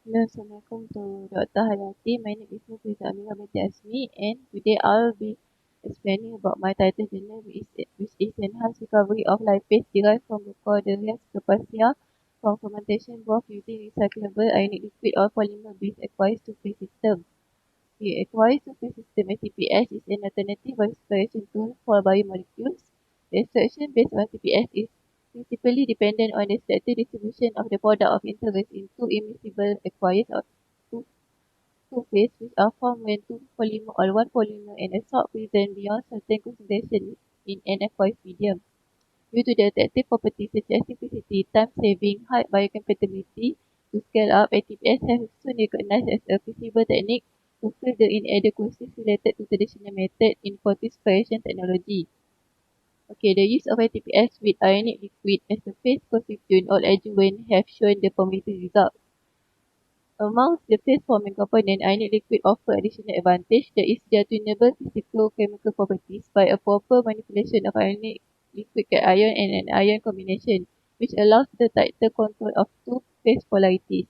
Hello, Assalamualaikum to Dr. Hayati. My name is Nufisa Amira binti Asmi, and today I'll be explaining about my title journal, which is enhanced recovery of lipase derived from the Cordelias cepacia from fermentation both using recyclable ionic liquid or polymer-based aqueous two-phase system. The aqueous two-phase system (ATPS) is an alternative respiration tool for biomolecules. The extraction based on ATPS is principally dependent on the selective distribution of the product of interest in two immiscible aqueous or two two-phase which are formed when two polymer or one polymer and a salt present beyond certain concentration in an aqueous medium. Due to the attractive properties such as simplicity, time saving, high biocompatibility, to scale up, ATPS has soon recognized as a feasible technique to fill the inadequacies related to traditional method in fortification technology. Okay, the use of ATPS with ionic liquid as a phase constituent or adjuvant have shown the promising results. Amongst the phase-forming component, ionic liquid offer additional advantage that is their tunable physicochemical properties by a proper manipulation of ionic liquid cation and an ion combination, which allows the tighter control of two phase polarities.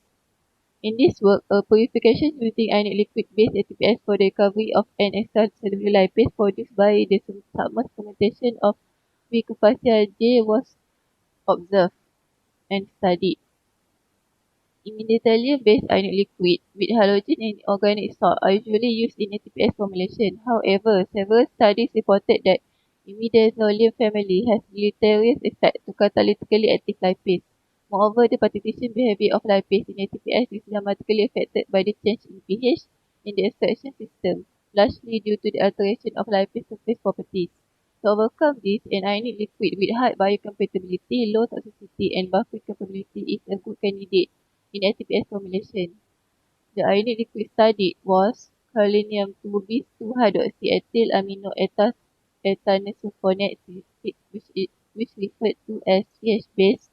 In this work, a purification using ionic liquid-based ATPS for the recovery of an extracellular lipase produced by the submerged fermentation of Cucurbitaceae J was observed and studied. Immediately-based ionic liquid with halogen and organic salt are usually used in ATPS formulation. However, several studies reported that imidazolium family has deleterious effect to catalytically active lipase. Moreover, the partition behavior of lipase in ATPS is dramatically affected by the change in pH in the extraction system, largely due to the alteration of lipase surface properties. To overcome this, an ionic liquid with high biocompatibility, low toxicity, and buffering capability is a good candidate in ATPS formulation. The ionic liquid studied was Carlinium 2bis 2-hydroxyethyl amino ethanosulfonate which referred to as CH base,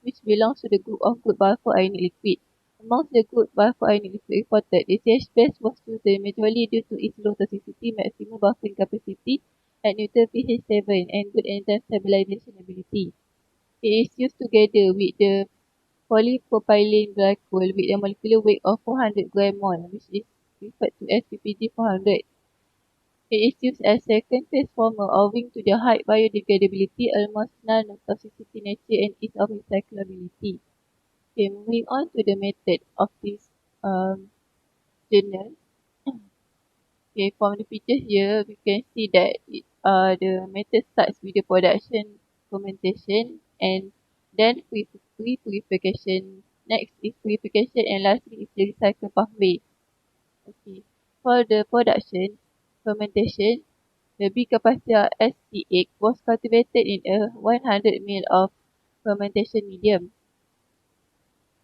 which belongs to the group of good buffer ionic liquid. Amongst the good buffer ionic liquid reported, the CH base was chosen majorly due to its low toxicity, maximum buffering capacity at neutral pH 7, and good enzyme stabilization ability. It is used together with the polypropylene glycol with a molecular weight of 400 gram mole, which is referred to as PPG 400. It is used as second phase former owing to the high biodegradability, almost non-toxicity nature, and ease of recyclability. Okay, moving on to the method of this journal. Okay, from the pictures here, we can see that the method starts with the production fermentation and then pre-purification. Next is purification and lastly is the recycle pathway. Okay, for the production fermentation, the Bicapacia ST8 was cultivated in a 100 ml of fermentation medium.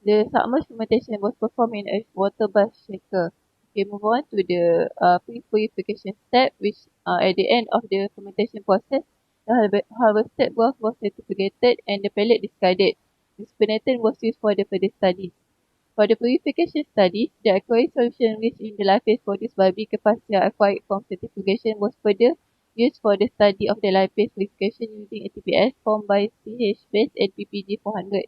The submerged fermentation was performed in a water bath shaker. Okay, move on to the pre-purification step, which at the end of the fermentation process, the harvested broth was certificated and the pellet discarded. The supernatant was used for the further studies. For the purification studies, the aqueous solution rich in the lipase produced by Bicapacia acquired from certification was further used for the study of the lipase purification using ATPS formed by CH base and PPG 400.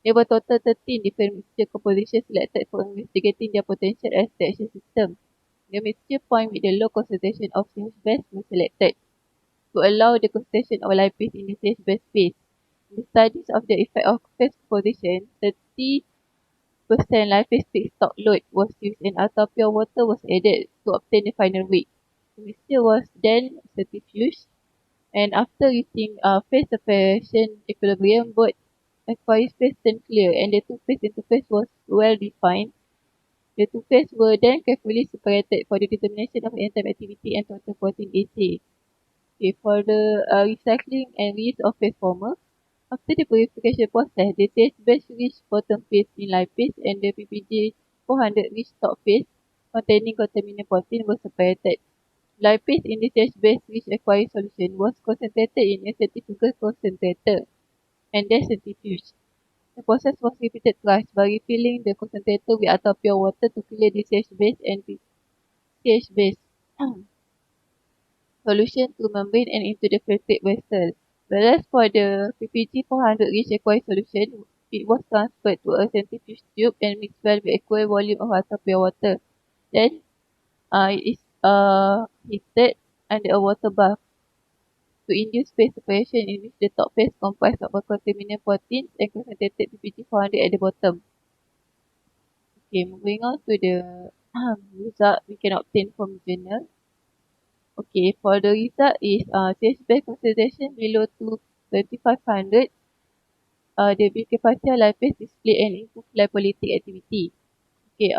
There were total 13 different mixture compositions selected for investigating their potential as extraction system. The mixture point with the low concentration of CH base was selected to allow the concentration of lipase in the CH base phase. In the studies of the effect of phase composition, 30% lipase feedstock load was used and ultra pure water was added to obtain the final weight. The mixture was then centrifuged and after reaching phase separation equilibrium, both aqueous phase turned clear and the two phase interface was well defined. The two phases were then carefully separated for the determination of enzyme activity and total protein assay. Okay, for the recycling and reuse of phase former, after the purification process, the CH base reached bottom phase in lipase and the PPG 400 reached top phase containing contaminant protein was separated. Lipase in the CH base which aqueous solution was concentrated in a centrifugal concentrator and then centrifuged. The process was repeated twice by refilling the concentrator with ultra pure water to clear the CH base and CH base solution to membrane and into the filtrate vessel. Whereas for the PPG 400 rich aqueous solution, It was transferred to a centrifuge tube and mixed well with equal volume of water, pure water. Then it is heated under a water bath to induce phase separation in which the top phase comprised of a contaminant proteins and concentrated PPG-400 at the bottom. Okay, moving on to the result we can obtain from journal. Okay, for the result is CH base concentration below to 2500. The Baker partial lipase display an improved lipolytic activity. Okay,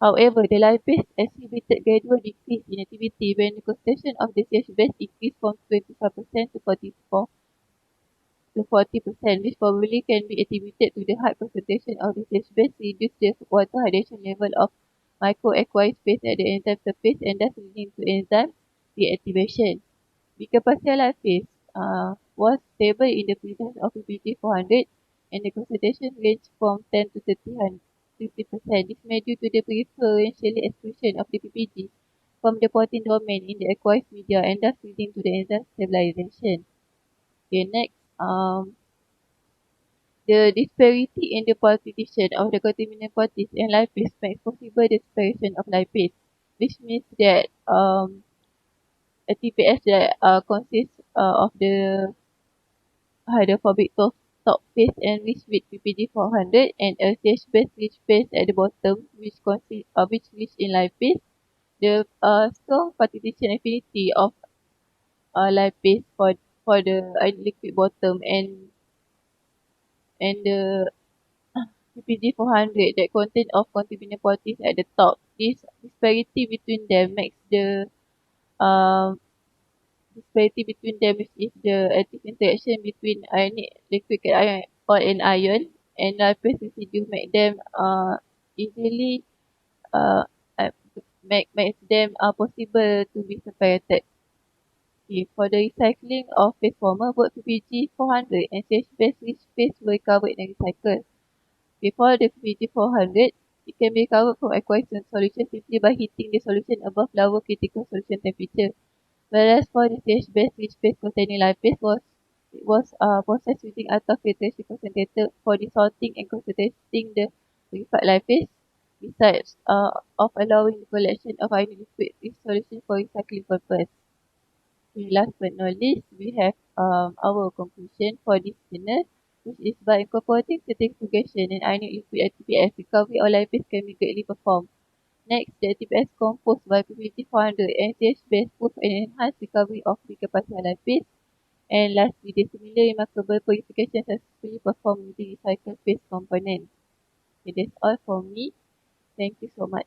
however, the lipase exhibited gradual decrease in activity when the concentration of the CH base increased from 25% to 44 to 40%, which probably can be attributed to the high concentration of the CH base reduce the water hydration level of microaqueous phase at the enzyme surface and thus leading to enzyme reactivation. Weaker partial lipase was stable in the presence of PPG-400 and the concentration ranged from 10 to 30%. This may due to the preferential exclusion of the PPG from the protein domain in the aqueous media and thus leading to the enzyme stabilization. Okay, next, the disparity in the partition of the contaminant proteins and lipase makes possible the separation of lipase, which means that a TPS that consists of the hydrophobic top phase enriched with PPG-400 and a CH base rich phase at the bottom which rich in lipase. The strong partition affinity of lipase for the liquid bottom and the PPG-400 that contain of contaminant proteins at the top. This disparity between them makes the um, disparity between them is the active interaction between ionic liquid cation or an ion and lipase residue make them easily uh, uh, makes them possible to be separated. Okay, for the recycling of phase former, both PPG 400 and CH base rich phase were recovered and recycled. Before the PPG 400, it can be recovered from aqueous solution simply by heating the solution above lower critical solution temperature. Whereas for the CH base, which base containing lipase was processed using ultrafiltration concentrator for desalting and concentrating the purified lipase, besides of allowing the collection of ionic liquid in solution for recycling purpose. Okay, last but not least, we have our conclusion for this journal, which is by incorporating centrifugation and ionic liquid at TPS, recovery of lipase can be greatly performed. Next, the TPS composed by PPG-400 and CH base prove an enhanced recovery of weaker partial lipase. And lastly, the similar remarkable purification successfully performed using recycled phase component. Okay, that's all for me. Thank you so much.